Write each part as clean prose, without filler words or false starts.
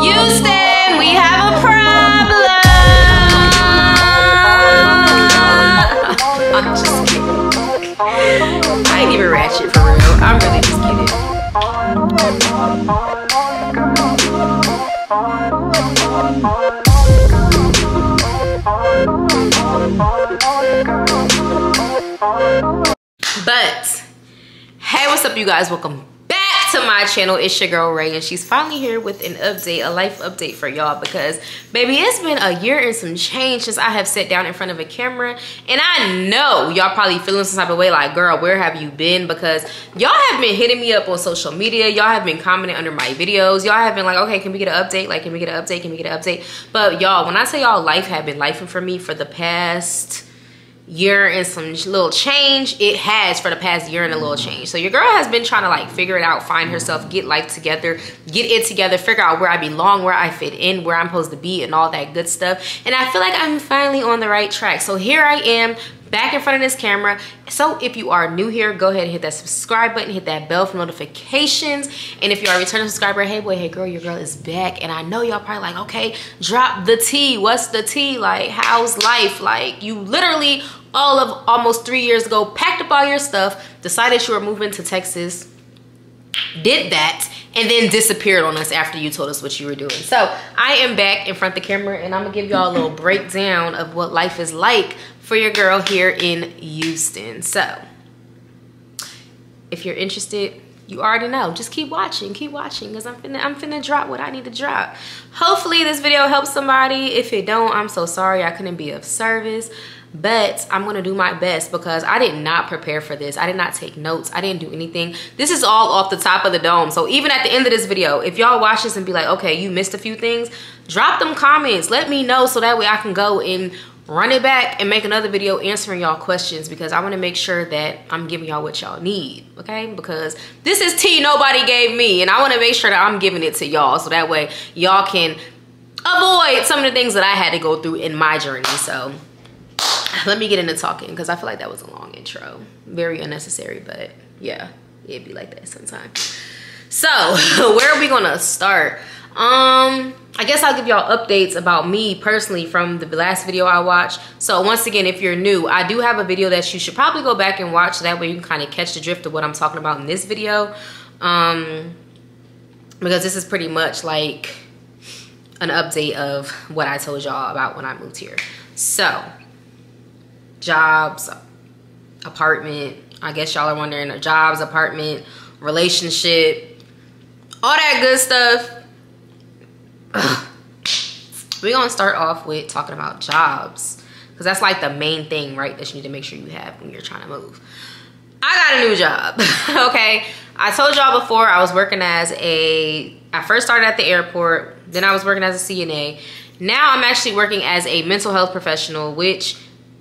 Houston, we have a problem. I'm just kidding. I ain't even ratchet for real. I'm really just kidding. But hey, what's up, you guys? Welcome back to my channel. It's your girl Ray, and she's finally here with an update, a life update for y'all, because baby, it's been a year and some change since I have sat down in front of a camera. And I know y'all probably feeling some type of way, like, girl, where have you been? Because y'all have been hitting me up on social media, y'all have been commenting under my videos, y'all have been like, okay, can we get an update? Like, can we get an update? Can we get an update? But y'all, when I tell y'all life have been lifing for me for the past year and some little change, it has for the past year and a little change. So your girl has been trying to like figure it out, find herself, get life together, get it together, figure out where I belong, where I fit in, where I'm supposed to be, and all that good stuff. And I feel like I'm finally on the right track. So here I am back in front of this camera. So if you are new here, go ahead and hit that subscribe button, hit that bell for notifications. And if you are a returning subscriber, hey boy, hey girl, your girl is back. And I know y'all probably like, okay, drop the tea. What's the tea? Like, how's life? Like, you literally all of almost 3 years ago packed up all your stuff, decided you were moving to Texas, did that, and then disappeared on us after you told us what you were doing. So I am back in front of the camera, and I'm gonna give y'all a little breakdown of what life is like for your girl here in Houston. So if you're interested, you already know, just keep watching, because I'm finna drop what I need to drop. Hopefully this video helps somebody. If it don't, I'm so sorry I couldn't be of service, but I'm gonna do my best because I did not prepare for this. I did not take notes. I didn't do anything. This is all off the top of the dome. So even at the end of this video, if y'all watch this and be like, okay, you missed a few things, drop them comments. Let me know so that way I can go and run it back and make another video answering y'all questions, because I want to make sure that I'm giving y'all what y'all need, okay? Because this is tea nobody gave me, and I want to make sure that I'm giving it to y'all so that way y'all can avoid some of the things that I had to go through in my journey. So let me get into talking, because I feel like that was a long intro, very unnecessary, but yeah, it'd be like that sometimes. So where are we gonna start? I guess I'll give y'all updates about me personally from the last video I watched. So once again, if you're new, I do have a video that you should probably go back and watch, so that way you can kind of catch the drift of what I'm talking about in this video, because this is pretty much like an update of what I told y'all about when I moved here. So jobs, apartment, I guess y'all are wondering, jobs, apartment, relationship, all that good stuff. We're gonna start off with talking about jobs, because that's like the main thing, right, that you need to make sure you have when you're trying to move. I got a new job. Okay, I told y'all before I was working as I first started at the airport, then I was working as a CNA. Now I'm actually working as a mental health professional, which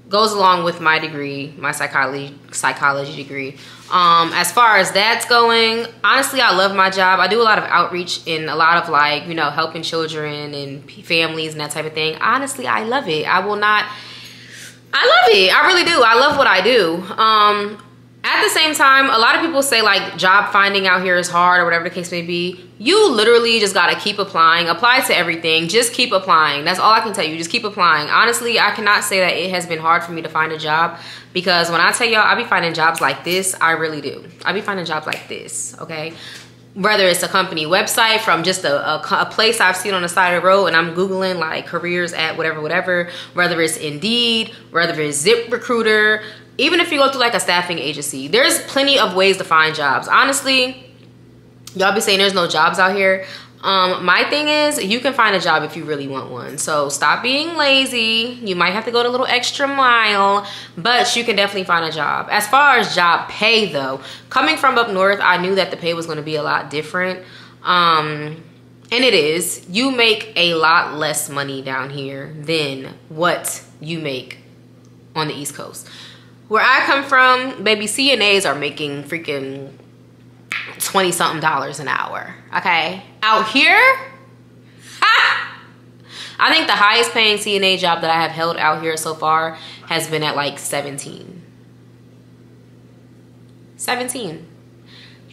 goes along with my degree, my psychology degree. As far as that's going, honestly, I love my job. I do a lot of outreach and a lot of, like, you know, helping children and families and that type of thing. Honestly, I love it. I love it. I really do. I love what I do. At the same time, a lot of people say like job finding out here is hard or whatever the case may be. You literally just gotta keep applying. Apply to everything. Just keep applying. That's all I can tell you. Just keep applying. Honestly, I cannot say that it has been hard for me to find a job, because when I tell y'all I be finding jobs like this, I really do. I be finding jobs like this, okay? Whether it's a company website from just a place I've seen on the side of the road and I'm Googling like careers at whatever, whether it's Indeed, whether it's ZipRecruiter, even if you go through like a staffing agency, there's plenty of ways to find jobs. Honestly, y'all be saying there's no jobs out here. My thing is, you can find a job if you really want one. So stop being lazy. You might have to go the little extra mile, but you can definitely find a job. As far as job pay though, coming from up north, I knew that the pay was gonna be a lot different. And it is. You make a lot less money down here than what you make on the East Coast. Where I come from, baby, CNAs are making freaking $20-something an hour, okay? Out here, I think the highest paying CNA job that I have held out here so far has been at like 17.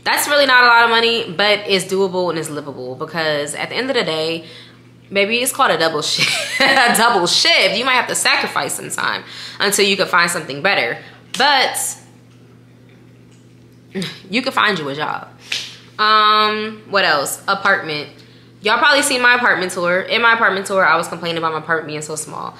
That's really not a lot of money, but it's doable and it's livable, because at the end of the day, maybe it's called a double shift. A double shift. You might have to sacrifice some time until you can find something better. But you can find you a job. What else? Apartment. Y'all probably seen my apartment tour. In my apartment tour, I was complaining about my apartment being so small.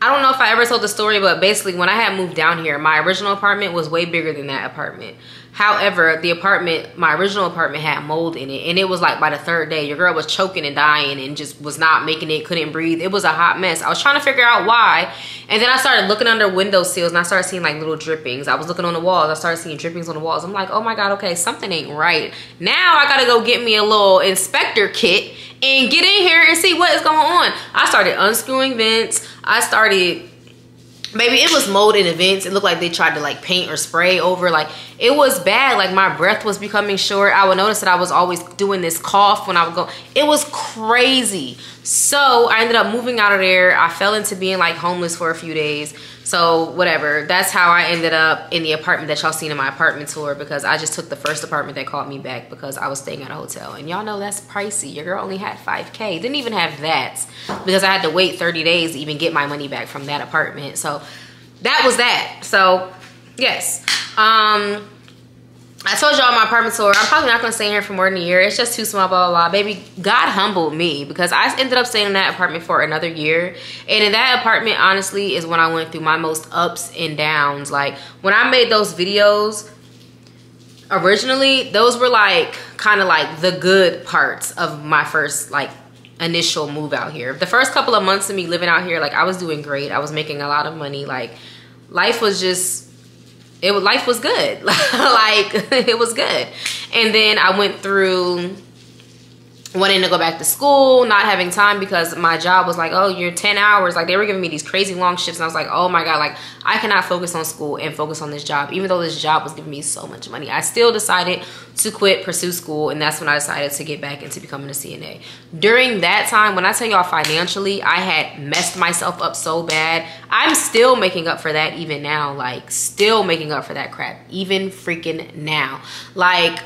I don't know if I ever told the story, but basically when I had moved down here, my original apartment was way bigger than that apartment. However, the apartment, my original apartment, had mold in it, and it was like by the third day, your girl was choking and dying and just was not making it, couldn't breathe. It was a hot mess. I was trying to figure out why, and then I started looking under window sills, and I started seeing like little drippings. I was looking on the walls. I started seeing drippings on the walls. I'm like, oh my God, okay, something ain't right. Now I gotta go get me a little inspector kit and get in here and see what is going on. I started unscrewing vents. I started, maybe it was mold in the vents. It looked like they tried to like paint or spray over. Like, it was bad. Like, my breath was becoming short. I would notice that I was always doing this cough when I would go. It was crazy. So I ended up moving out of there. I fell into being like homeless for a few days. So whatever, that's how I ended up in the apartment that y'all seen in my apartment tour, because I just took the first apartment that called me back because I was staying at a hotel. And y'all know that's pricey. Your girl only had $5K. Didn't even have that because I had to wait 30 days to even get my money back from that apartment. So that was that. So yes, I told y'all my apartment tour. I'm probably not gonna stay in here for more than a year. It's just too small, blah, blah, blah. Baby, God humbled me because I ended up staying in that apartment for another year. And in that apartment, honestly, is when I went through my most ups and downs. Like, when I made those videos, originally, those were like, kind of like the good parts of my first, like, initial move out here. The first couple of months of me living out here, like, I was doing great. I was making a lot of money. Like, life was just, life was good. Like, it was good. And then I went through wanting to go back to school, not having time because my job was like, oh, you're 10 hours. Like, they were giving me these crazy long shifts, and I was like, oh my God, like, I cannot focus on school and focus on this job. Even though this job was giving me so much money, I still decided to quit, pursue school, and that's when I decided to get back into becoming a CNA. During that time, when I tell y'all financially, I had messed myself up so bad. I'm still making up for that even now. Like, still making up for that crap even freaking now. Like,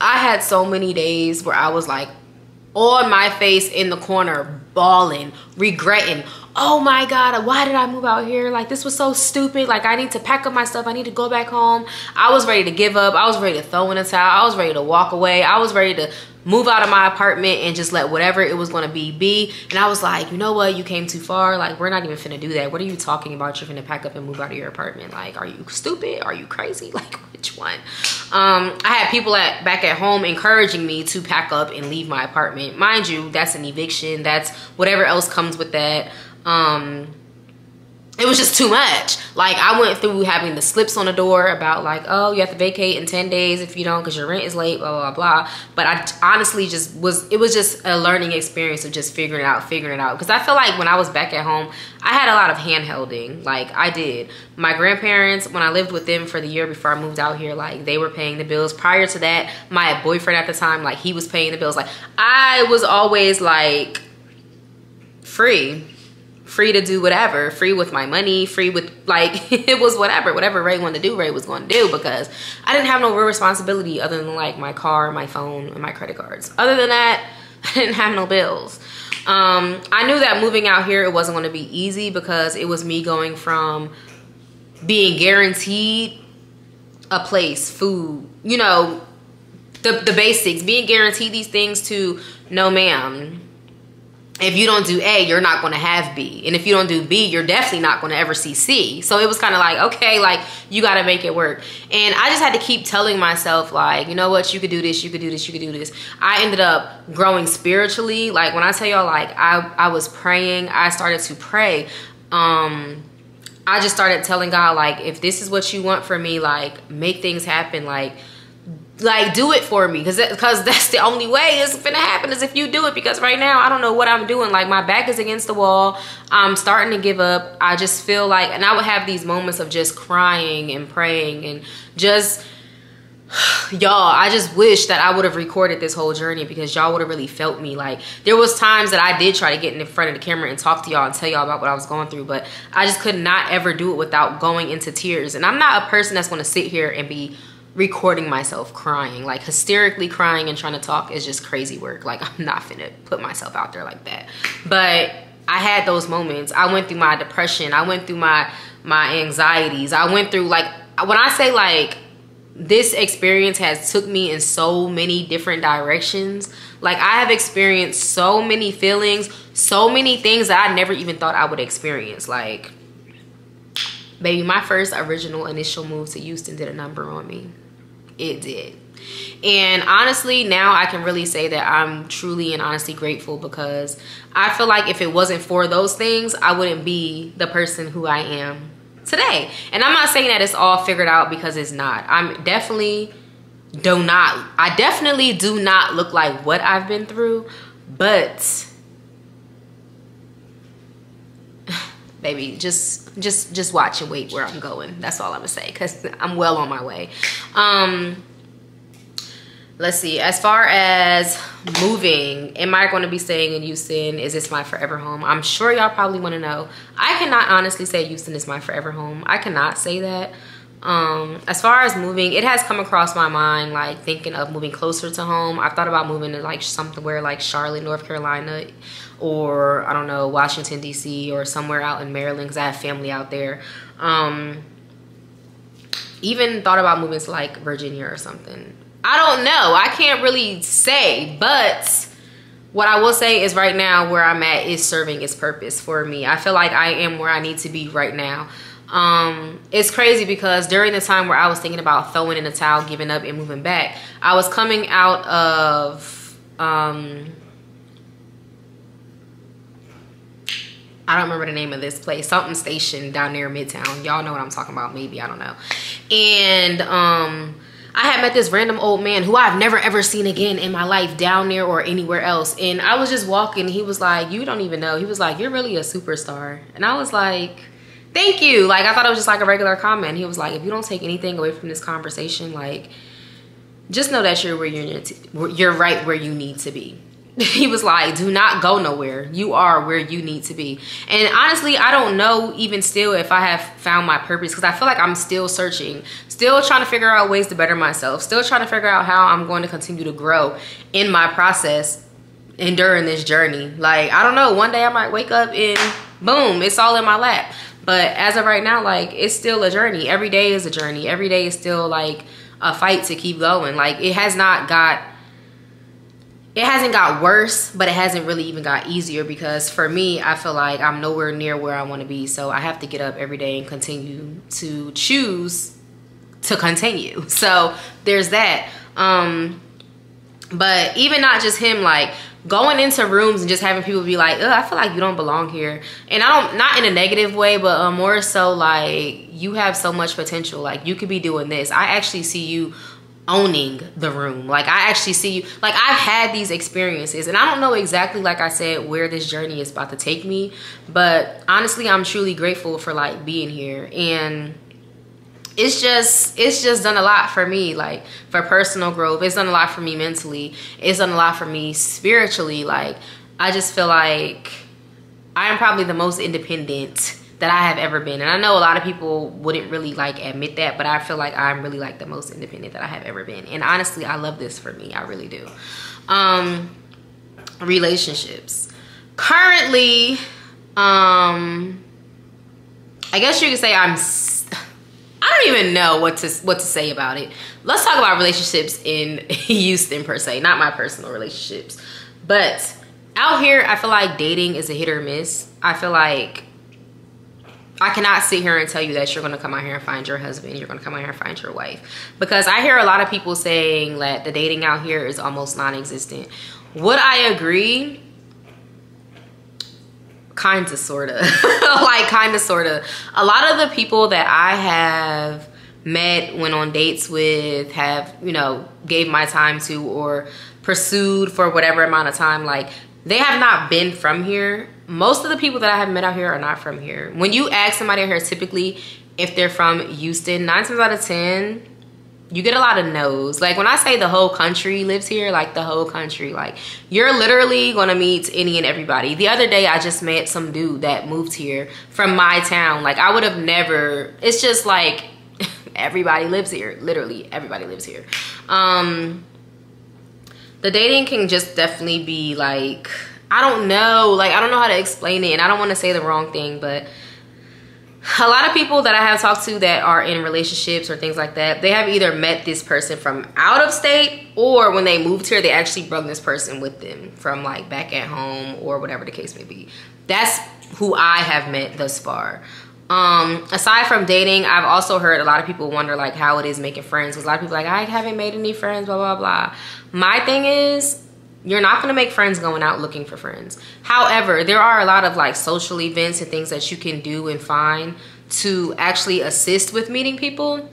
I had so many days where I was like on my face in the corner, bawling, regretting, oh my God, why did I move out here? Like, this was so stupid. Like, I need to pack up my stuff. I need to go back home. I was ready to give up. I was ready to throw in the towel. I was ready to walk away. I was ready to move out of my apartment and just let whatever it was going to be. And I was like, you know what? You came too far. Like, we're not even finna do that. What are you talking about? You're finna pack up and move out of your apartment. Like, are you stupid? Are you crazy? Like, which one? I had people back at home encouraging me to pack up and leave my apartment. Mind you, that's an eviction. That's whatever else comes with that. It was just too much. Like, I went through having the slips on the door about like, oh, you have to vacate in 10 days if you don't because your rent is late, blah, blah, blah. But I honestly it was just a learning experience of just figuring it out. Because I feel like when I was back at home, I had a lot of handholding. Like, I did. My grandparents, when I lived with them for the year before I moved out here, like, they were paying the bills. Prior to that, my boyfriend at the time, like, he was paying the bills. Like, I was always like free to do whatever, free with my money, free with, like, it was whatever Ray wanted to do, Ray was going to do, because I didn't have no real responsibility other than like my car, my phone, and my credit cards. Other than that, I didn't have no bills. I knew that moving out here, it wasn't going to be easy because it was me going from being guaranteed a place, food, you know, the basics, being guaranteed these things, to no ma'am, if you don't do A, you're not going to have B. And if you don't do B, you're definitely not going to ever see C. So it was kind of like, okay, like, you got to make it work. And I just had to keep telling myself, like, you know what? You could do this. You could do this. You could do this. I ended up growing spiritually. Like, when I tell y'all, like, I was praying. I started to pray. I just started telling God, like, if this is what you want for me, like, make things happen. Like, do it for me, because that's the only way it's gonna happen, is if you do it. Because right now I don't know what I'm doing. Like, my back is against the wall. I'm starting to give up. I just feel like, and I would have these moments of just crying and praying and just y'all, I just wish that I would have recorded this whole journey, because y'all would have really felt me. Like, there was times that I did try to get in front of the camera and talk to y'all and tell y'all about what I was going through, but I just could not ever do it without going into tears. And I'm not a person that's going to sit here and be recording myself crying. Like, hysterically crying and trying to talk is just crazy work. Like, I'm not finna put myself out there like that. But I had those moments. I went through my depression. I went through my anxieties. I went through, like, when I say, like, this experience has took me in so many different directions. Like, I have experienced so many feelings, so many things that I never even thought I would experience. Like, baby, my first original initial move to Houston did a number on me. It did. And honestly, now I can really say that I'm truly and honestly grateful, because I feel like if it wasn't for those things, I wouldn't be the person who I am today. And I'm not saying that it's all figured out, because it's not. I definitely do not look like what I've been through, but baby, just watch and wait where I'm going. That's all I'm gonna say, because I'm well on my way. Let's see, as far as moving, am I going to be staying in Houston? Is this my forever home? I'm sure y'all probably want to know. I cannot honestly say Houston is my forever home. I cannot say that. As far as moving, it has come across my mind, like, thinking of moving closer to home. I've thought about moving to, like, somewhere like Charlotte, North Carolina, or I don't know, Washington, D.C., or somewhere out in Maryland, because I have family out there. Even thought about moving to, like, Virginia or something. I don't know. I can't really say, but what I will say is right now where I'm at is serving its purpose for me. I feel like I am where I need to be right now. It's crazy, because during the time where I was thinking about throwing in the towel, giving up, and moving back, I was coming out of I don't remember the name of this place, something station down near Midtown. Y'all know what I'm talking about, maybe, I don't know. And I had met this random old man who I've never ever seen again in my life down there or anywhere else. And I was just walking. He was like, you don't even know. He was like, you're really a superstar. And I was like, thank you. Like, I thought it was just like a regular comment. He was like, if you don't take anything away from this conversation, like, just know that you're right where you need to be. He was like, do not go nowhere. You are where you need to be. And honestly, I don't know even still if I have found my purpose, because I feel like I'm still searching, still trying to figure out ways to better myself, still trying to figure out how I'm going to continue to grow in my process and during this journey. Like, I don't know, one day I might wake up and boom, it's all in my lap. But as of right now, like, it's still a journey. Every day is a journey. Every day is still like a fight to keep going. Like, it hasn't got worse, but it hasn't really even got easier, because for me, I feel like I'm nowhere near where I want to be. So I have to get up every day and continue to choose to continue. So there's that. But even not just him, like, going into rooms and just having people be like, ugh, I feel like you don't belong here. And not in a negative way, but more so like, you have so much potential. Like, you could be doing this. I actually see you owning the room. Like, I actually see you, like, I've had these experiences, and I don't know exactly, like I said, where this journey is about to take me, but honestly, I'm truly grateful for, like, being here. And it's just done a lot for me, like, for personal growth. It's done a lot for me mentally. It's done a lot for me spiritually. Like, I just feel like I am probably the most independent that I have ever been. And I know a lot of people wouldn't really, like, admit that, but I feel like I'm really, like, the most independent that I have ever been. And honestly, I love this for me. I really do. Relationships. Currently, I guess you could say I don't even know what to say about it. Let's talk about relationships in Houston per se, not my personal relationships. But out here, I feel like dating is a hit or miss. I feel like I cannot sit here and tell you that you're going to come out here and find your husband, you're going to come out here and find your wife. Because I hear a lot of people saying that the dating out here is almost non-existent. Would I agree? Kinda, sorta. Like, kinda, sorta. A lot of the people that I have met, went on dates with, have, you know, gave my time to, or pursued for whatever amount of time, like, they have not been from here. Most of the people that I have met out here are not from here. When you ask somebody out here, typically, if they're from Houston, 9 times out of 10, You get a lot of no's. Like when I say the whole country lives here, like the whole country, like you're literally gonna meet any and everybody. The other day I just met some dude that moved here from my town. Like I would have never, it's just like everybody lives here. Literally everybody lives here. The dating can just definitely be like, I don't know how to explain it, and I don't want to say the wrong thing, but a lot of people that I have talked to that are in relationships or things like that, they have either met this person from out of state, or when they moved here, they actually brought this person with them from like back at home or whatever the case may be. That's who I have met thus far. Aside from dating, I've also heard a lot of people wonder like how it is making friends, because a lot of people are like, I haven't made any friends, blah, blah, blah. My thing is, you're not going to make friends going out looking for friends. However, there are a lot of like social events and things that you can do and find to actually assist with meeting people.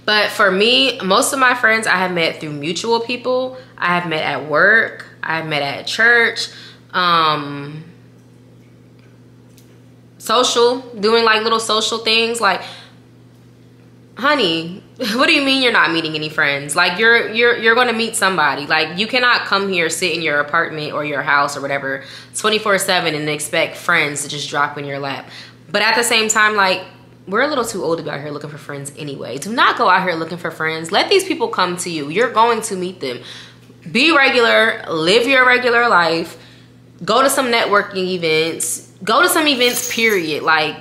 But for me, most of my friends I have met through mutual people. I have met at work. I have met at church. Social, doing like little social things. Like, honey, what do you mean you're not meeting any friends? Like you're going to meet somebody. Like you cannot come here, sit in your apartment or your house or whatever 24/7 and expect friends to just drop in your lap. But at the same time, like we're a little too old to be out here looking for friends anyway. Do not go out here looking for friends. Let these people come to you. You're going to meet them. Be regular, live your regular life, go to some networking events, go to some events, period. Like,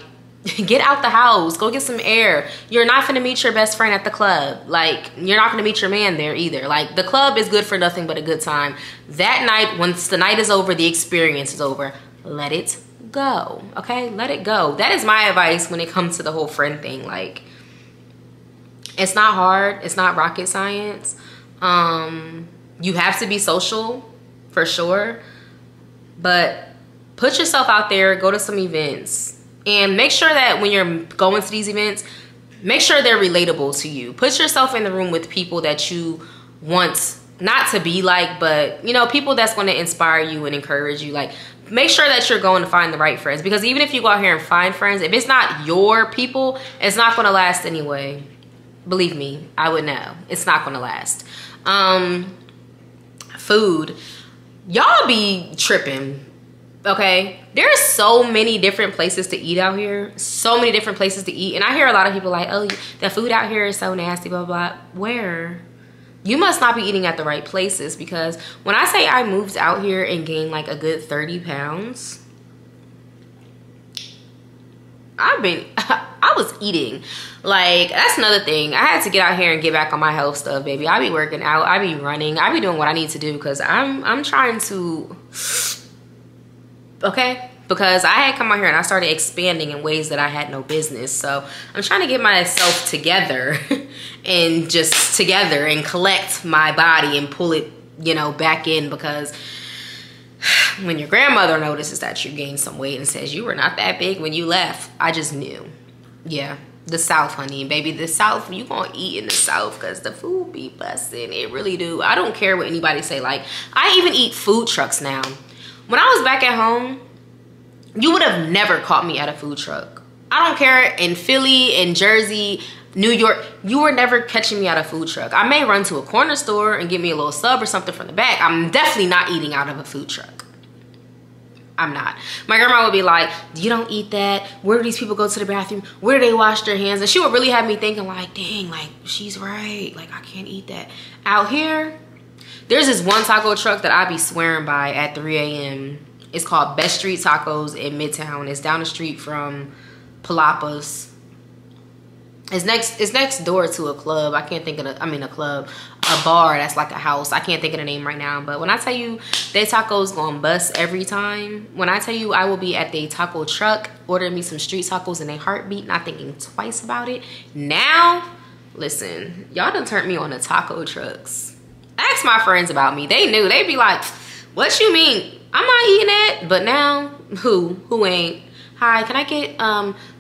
get out the house, go get some air. You're not gonna meet your best friend at the club. Like, you're not gonna meet your man there either. Like, the club is good for nothing but a good time. That night, once the night is over, the experience is over, let it go, okay? Let it go. That is my advice when it comes to the whole friend thing. Like, it's not hard, it's not rocket science. You have to be social, for sure, but put yourself out there, go to some events. And make sure that when you're going to these events, make sure they're relatable to you. Put yourself in the room with people that you want not to be like, but you know, people that's going to inspire you and encourage you. Like, make sure that you're going to find the right friends, because even if you go out here and find friends, if it's not your people, it's not going to last anyway. Believe me, I would know. It's not going to last. Food. Y'all be tripping. Okay, there's so many different places to eat out here, so many different places to eat, and I hear a lot of people like, oh, the food out here is so nasty, blah, blah, blah. Where? You must not be eating at the right places, because when I say I moved out here and gained like a good 30 pounds, I was eating. Like, that's another thing. I had to get out here and get back on my health stuff, baby. I be working out, I be running, I be doing what I need to do, because I'm trying to... Okay, because I had come out here and I started expanding in ways that I had no business. So I'm trying to get myself together and just together and collect my body and pull it, you know, back in, because when your grandmother notices that you gained some weight and says you were not that big when you left, I just knew. Yeah, the South, honey, baby, the South, you gonna eat in the South because the food be busting. It really do. I don't care what anybody say. Like, I even eat food trucks now. When I was back at home, you would have never caught me at a food truck. I don't care, in Philly, in Jersey, New York, you were never catching me at a food truck. I may run to a corner store and get me a little sub or something from the back. I'm definitely not eating out of a food truck. I'm not. My grandma would be like, you don't eat that. Where do these people go to the bathroom? Where do they wash their hands? And she would really have me thinking like, dang, like, she's right. Like, I can't eat that. Out here, there's this one taco truck that I be swearing by at 3 a.m. It's called Best Street Tacos in Midtown. It's down the street from Palapas. It's next door to a club. I can't think of a bar that's like a house. I can't think of the name right now. But when I tell you their tacos gonna bust every time, when I tell you I will be at the taco truck ordering me some street tacos in a heartbeat, not thinking twice about it. Now, listen, y'all done turned me on to taco trucks. Ask my friends about me. They knew. They'd be like, what you mean? I'm not eating that. But now, who ain't? Hi, can I get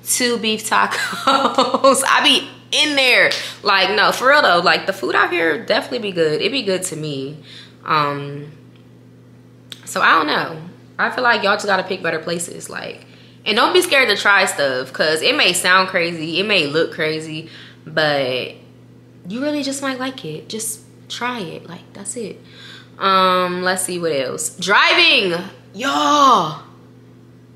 2 beef tacos? I be in there. Like, no, for real though. Like, the food out here definitely be good. It be good to me. So I don't know. I feel like y'all just gotta pick better places. Like, and don't be scared to try stuff, because it may sound crazy. It may look crazy, but you really just might like it. Just try it. Like, that's it. Let's see what else. Driving, y'all.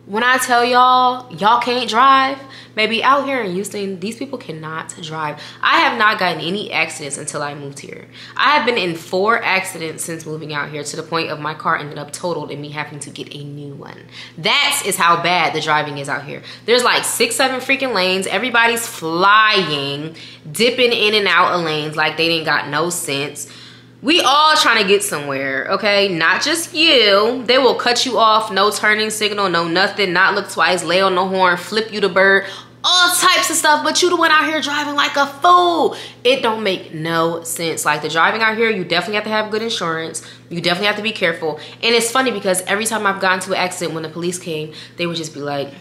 When I tell y'all can't drive, baby, out here in Houston, these people cannot drive. I have not gotten any accidents until I moved here. I have been in 4 accidents since moving out here, to the point of my car ended up totaled and me having to get a new one. That is how bad the driving is out here. There's like 6, 7 freaking lanes. Everybody's flying, dipping in and out of lanes like they didn't got no sense. We all trying to get somewhere, okay? Not just you. They will cut you off, no turning signal, no nothing, not look twice, lay on the horn, flip you the bird, all types of stuff, but you the one out here driving like a fool. It don't make no sense. Like, the driving out here, you definitely have to have good insurance. You definitely have to be careful. And it's funny because every time I've gotten to an accident, when the police came, they would just be like,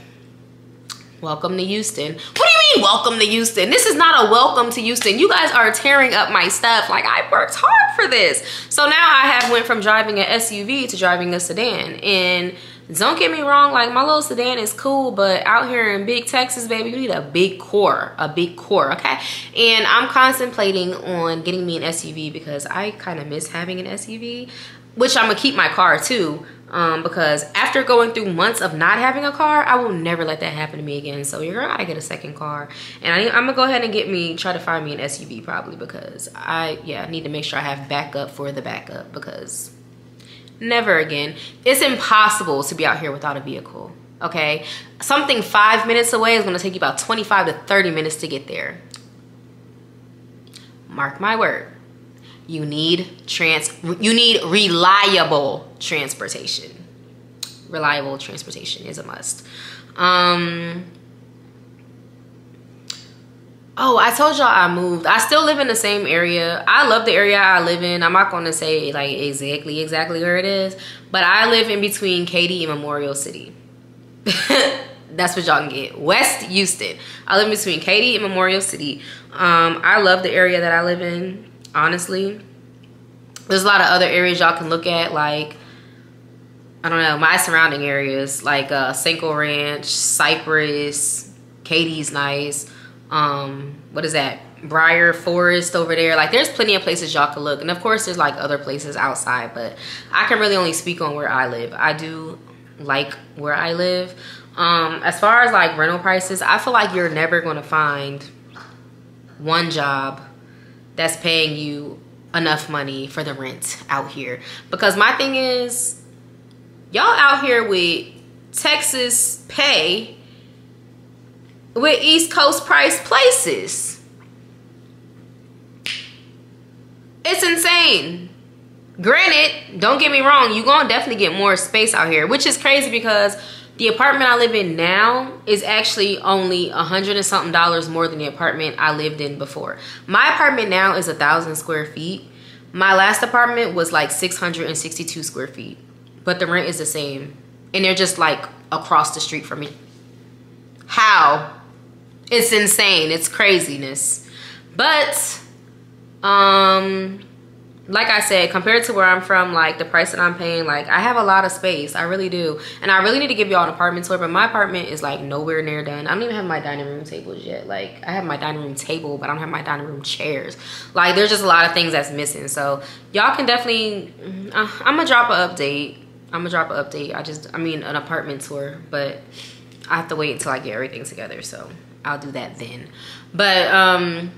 welcome to Houston. What do you mean, welcome to Houston? This is not a welcome to Houston. You guys are tearing up my stuff. Like, I worked hard for this. So now I have went from driving an SUV to driving a sedan. And don't get me wrong, like, my little sedan is cool, but out here in big Texas, baby, you need a big core, okay? And I'm contemplating on getting me an SUV because I kind of miss having an SUV, which I'm gonna keep my car too. Because after going through months of not having a car, I will never let that happen to me again. So you're gonna get a second car, and I'm gonna go ahead and try to find me an SUV probably, because I need to make sure I have backup for the backup, because never again. It's impossible to be out here without a vehicle, okay? Something 5 minutes away is gonna take you about 25 to 30 minutes to get there. Mark my word. You need reliable transportation. Reliable transportation is a must. Oh, I told y'all I moved. I still live in the same area. I love the area I live in. I'm not going to say like exactly where it is, but I live in between Katy and Memorial City. That's what y'all can get. West Houston. I live in between Katy and Memorial City. I love the area that I live in. Honestly, there's a lot of other areas y'all can look at, like, I don't know, my surrounding areas, like Cinco Ranch, Cypress, Katie's nice. What is that? Briar Forest over there. Like, there's plenty of places y'all can look. And of course, there's like other places outside, but I can really only speak on where I live. I do like where I live. As far as like rental prices, I feel like you're never going to find one job that's paying you enough money for the rent out here. Because my thing is, y'all out here with Texas pay with East Coast price places. It's insane. Granted, don't get me wrong, you're gonna definitely get more space out here, which is crazy because the apartment I live in now is actually only $100 and something more than the apartment I lived in before. My apartment now is 1,000 square feet. My last apartment was like 662 square feet, but the rent is the same. And they're just like across the street from me. How? It's insane. It's craziness. But, like I said, compared to where I'm from, like the price that I'm paying, like I have a lot of space. I really do. And I really need to give y'all an apartment tour, but my apartment is like nowhere near done. I don't even have my dining room tables yet. Like, I have my dining room table, but I don't have my dining room chairs. Like, there's just a lot of things that's missing. So y'all can definitely, I'm gonna drop an update. I mean an apartment tour, but I have to wait until I get everything together. So I'll do that then. But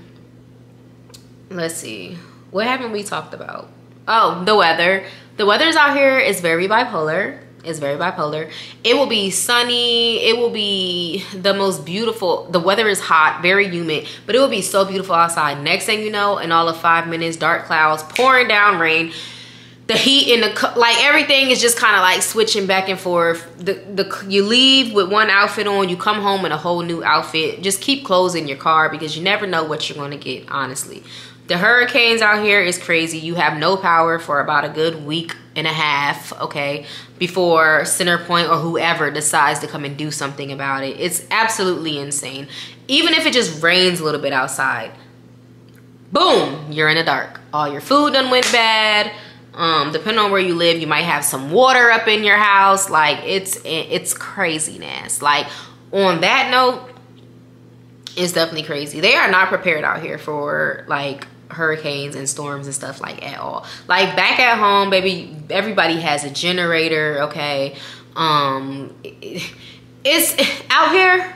let's see. What haven't we talked about? Oh, the weather. The weather's out here is very bipolar. It's very bipolar. It will be sunny. It will be the most beautiful. The weather is hot, very humid, but it will be so beautiful outside. Next thing you know, in all of 5 minutes, dark clouds, pouring down rain. The heat and like everything is just kind of like switching back and forth. You leave with one outfit on, you come home in a whole new outfit. Just keep clothes in your car because you never know what you're going to get, honestly. The hurricanes out here is crazy. You have no power for about a good week and a half, okay, before CenterPoint or whoever decides to come and do something about it. It's absolutely insane. Even if it just rains a little bit outside, boom, you're in the dark. All your food done went bad. Depending on where you live, you might have some water up in your house. Like, it's craziness. Like, on that note, it's definitely crazy. They are not prepared out here for like hurricanes and storms and stuff like at all. Like back at home, baby, everybody has a generator, okay? It's out here,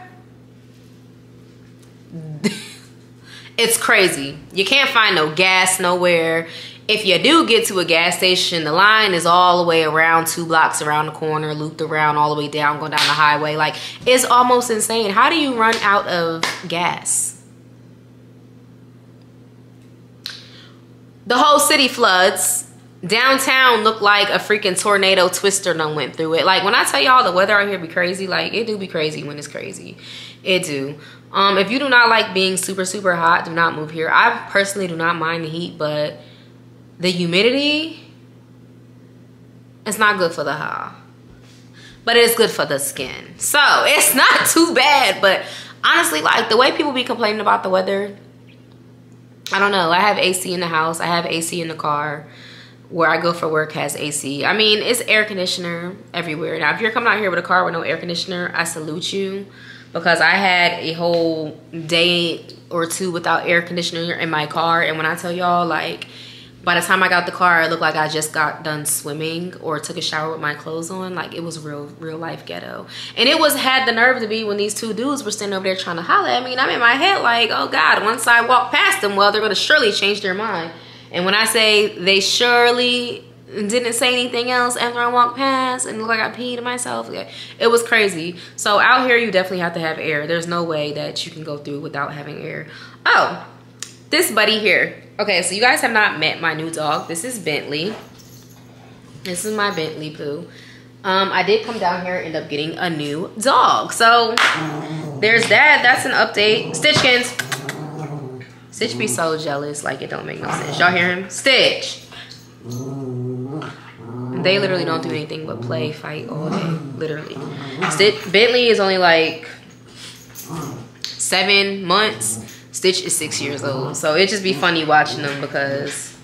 it's crazy. You can't find no gas nowhere. If you do get to a gas station, the line is all the way around 2 blocks around the corner, looped around all the way down, going down the highway. Like, it's almost insane. How do you run out of gas? The whole city floods. Downtown looked like a freaking tornado twister done went through it. Like, when I tell y'all the weather out here be crazy, like, it do be crazy when it's crazy. It do. If you do not like being super, super hot, do not move here. I personally do not mind the heat, but the humidity, it's not good for the hair, but it is good for the skin. So it's not too bad. But honestly, like the way people be complaining about the weather, I don't know. I have AC in the house. I have AC in the car. Where I go for work has AC. I mean, it's air conditioner everywhere. Now, if you're coming out here with a car with no air conditioner, I salute you, because I had a whole day or two without air conditioner in my car. And when I tell y'all, like, by the time I got the car, it looked like I just got done swimming or took a shower with my clothes on. Like, it was real life ghetto. And it had the nerve to be when these two dudes were standing over there trying to holler at me. And I'm in my head like, oh God, once I walk past them, well, they're going to surely change their mind. And when I say they surely didn't say anything else after I walked past and looked like I peed myself, it was crazy. So out here, you definitely have to have air. There's no way that you can go through without having air. Oh, this buddy here. Okay, so you guys have not met my new dog. This is Bentley. This is my Bentley Pooh. I did come down here and end up getting a new dog. So there's that. That's an update. Stitchkins. Stitch be so jealous, like it don't make no sense. Y'all hear him? Stitch. They literally don't do anything but play, fight all day, literally. Bentley is only like 7 months. Stitch is 6 years old. So it just be funny watching them because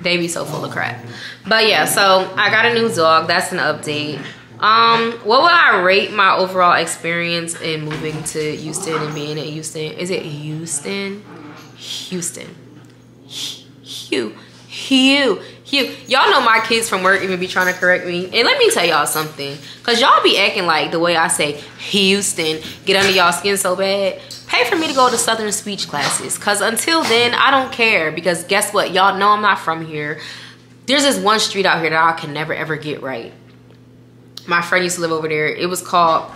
they be so full of crap. But yeah, so I got a new dog. That's an update. What would I rate my overall experience in moving to Houston and being in Houston? Is it Houston? Houston. Y'all know my kids from work even be trying to correct me. And let me tell y'all something. Because y'all be acting like the way I say Houston get under y'all skin so bad. Pay for me to go to Southern speech classes. Because until then, I don't care. Because guess what? Y'all know I'm not from here. There's this one street out here that I can never ever get right. My friend used to live over there. It's called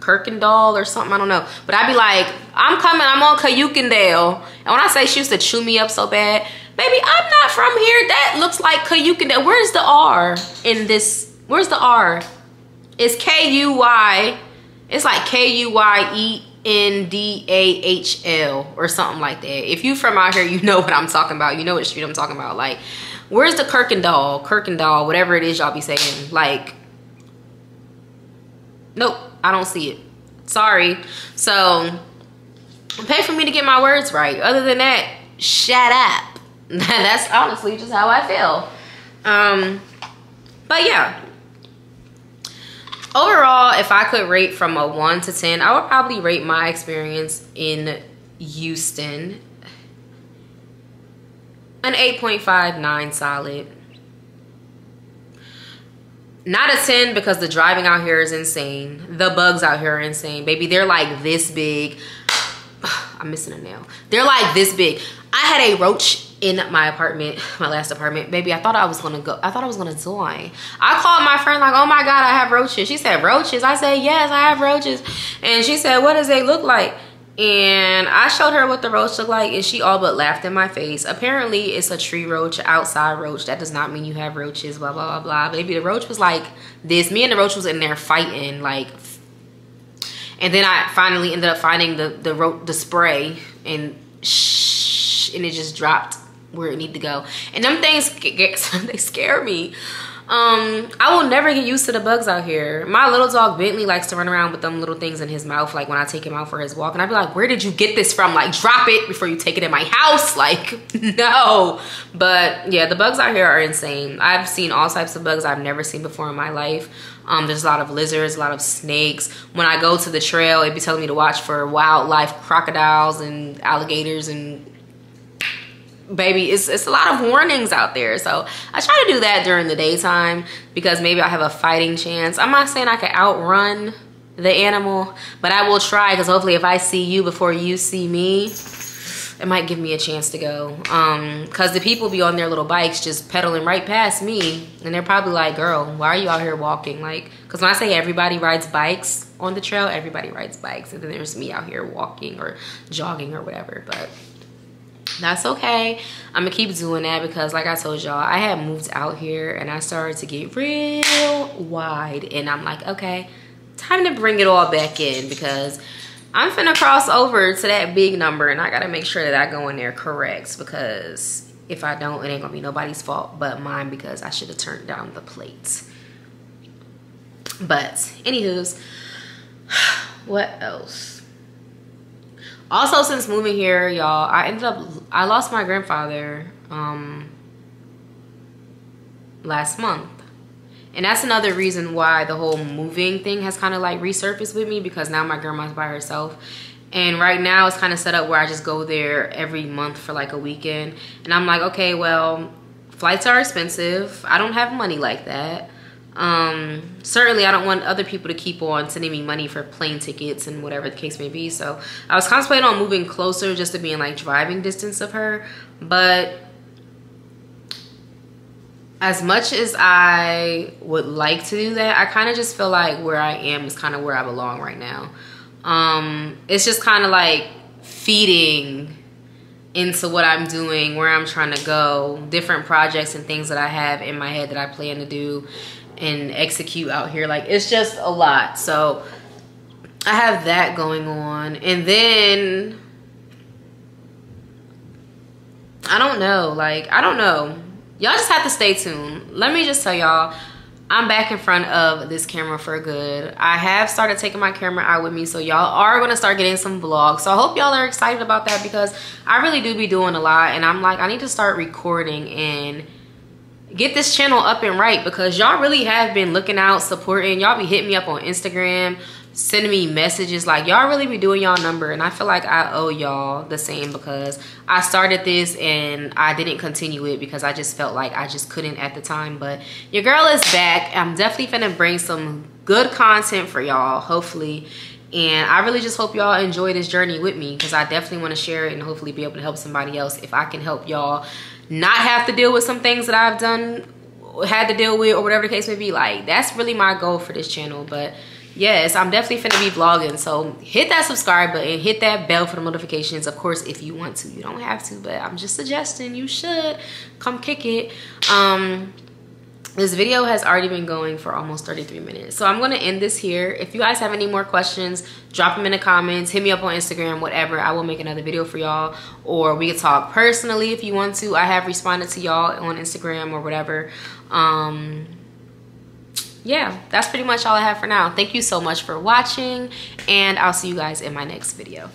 Kirkendall or something. I don't know. But I'd be like, I'm coming. I'm on Cayukendale. And when I say she used to chew me up so bad, baby, I'm not from here. That looks like Cayukendale. Where's the R in this? Where's the R? It's K-U-Y. It's like K-U-Y-E-N-D-A-H-L or something like that. If you from out here, you know what I'm talking about. You know what street I'm talking about. Like, where's the Kirkendall, whatever it is y'all be saying. Like, nope, I don't see it. Sorry. So, pay for me to get my words right. Other than that, shut up. That's honestly just how I feel. But yeah. Overall, if I could rate from a 1 to 10, I would probably rate my experience in Houston an 8.59 solid. Not a 10 because the driving out here is insane. The bugs out here are insane. Baby, they're like this big. I'm missing a nail. They're like this big. I had a roach in my apartment, my last apartment. Baby, I thought I was gonna die. I called my friend like, oh my God, I have roaches. She said, roaches? I said, yes, I have roaches. And she said, what does they look like? And I showed her what the roach looked like, and she all but laughed in my face. Apparently, it's a tree roach, outside roach. That does not mean you have roaches, blah, blah, blah, blah. Baby, the roach was like this. Me and the roach was in there fighting, like. And then I finally ended up finding the spray, and it just dropped where it needed to go. And them things, they scare me. I will never get used to the bugs out here. My little dog Bentley likes to run around with them little things in his mouth, like when I take him out for his walk, and I'd be like, where did you get this from? Like, drop it before you take it in my house. Like, no. But yeah, the bugs out here are insane. I've seen all types of bugs I've never seen before in my life. There's a lot of lizards, a lot of snakes. When I go to the trail, it'd be telling me to watch for wildlife, crocodiles and alligators, and baby, it's a lot of warnings out there. So I try to do that during the daytime because maybe I have a fighting chance. I'm not saying I can outrun the animal, but I will try, because hopefully if I see you before you see me, it might give me a chance to go. Because the people be on their little bikes just pedaling right past me, and they're probably like, girl, why are you out here walking? Like, because when I say everybody rides bikes on the trail, everybody rides bikes, and then there's me out here walking or jogging or whatever. But that's okay. I'm gonna keep doing that because, like I told y'all, I had moved out here and I started to get real wide, and I'm like, okay, time to bring it all back in, because I'm finna cross over to that big number, and I gotta make sure that I go in there correct, because if I don't, it ain't gonna be nobody's fault but mine, because I should have turned down the plates. But anywho's, what else? Also, since moving here, y'all, I lost my grandfather last month. And that's another reason why the whole moving thing has kind of like resurfaced with me, because now my grandma's by herself. And right now it's kind of set up where I just go there every month for like a weekend. And I'm like, okay, well, flights are expensive. I don't have money like that. Certainly I don't want other people to keep on sending me money for plane tickets and whatever the case may be. So I was contemplating on moving closer just to be in like driving distance of her. But as much as I would like to do that, I kind of just feel like where I am is kind of where I belong right now. It's just kind of like feeding into what I'm doing, where I'm trying to go, different projects and things that I have in my head that I plan to do and execute out here. Like, it's just a lot. So I have that going on. And then I don't know, y'all just have to stay tuned. Let me just tell y'all, I'm back in front of this camera for good. I have started taking my camera out with me, so y'all are gonna start getting some vlogs. So I hope y'all are excited about that, because I really do be doing a lot, and I'm like, I need to start recording and get this channel up and right, because y'all really have been looking out, supporting. Y'all be hitting me up on Instagram, sending me messages. Like, y'all really be doing y'all number, and I feel like I owe y'all the same, because I started this and I didn't continue it because I just felt like I just couldn't at the time. But your girl is back. I'm definitely finna bring some good content for y'all, hopefully. And I really just hope y'all enjoy this journey with me, because I definitely want to share it and hopefully be able to help somebody else. If I can help y'all not have to deal with some things that I've had to deal with, or whatever the case may be, like, that's really my goal for this channel. But yes, I'm definitely finna be vlogging, so hit that subscribe button, hit that bell for the notifications. Of course, if you want to, you don't have to, but I'm just suggesting you should come kick it. This video has already been going for almost 33 minutes, so I'm gonna end this here. If you guys have any more questions, drop them in the comments, hit me up on Instagram, whatever. I will make another video for y'all, or we can talk personally if you want to. I have responded to y'all on Instagram or whatever. Yeah, that's pretty much all I have for now. Thank you so much for watching, and I'll see you guys in my next video.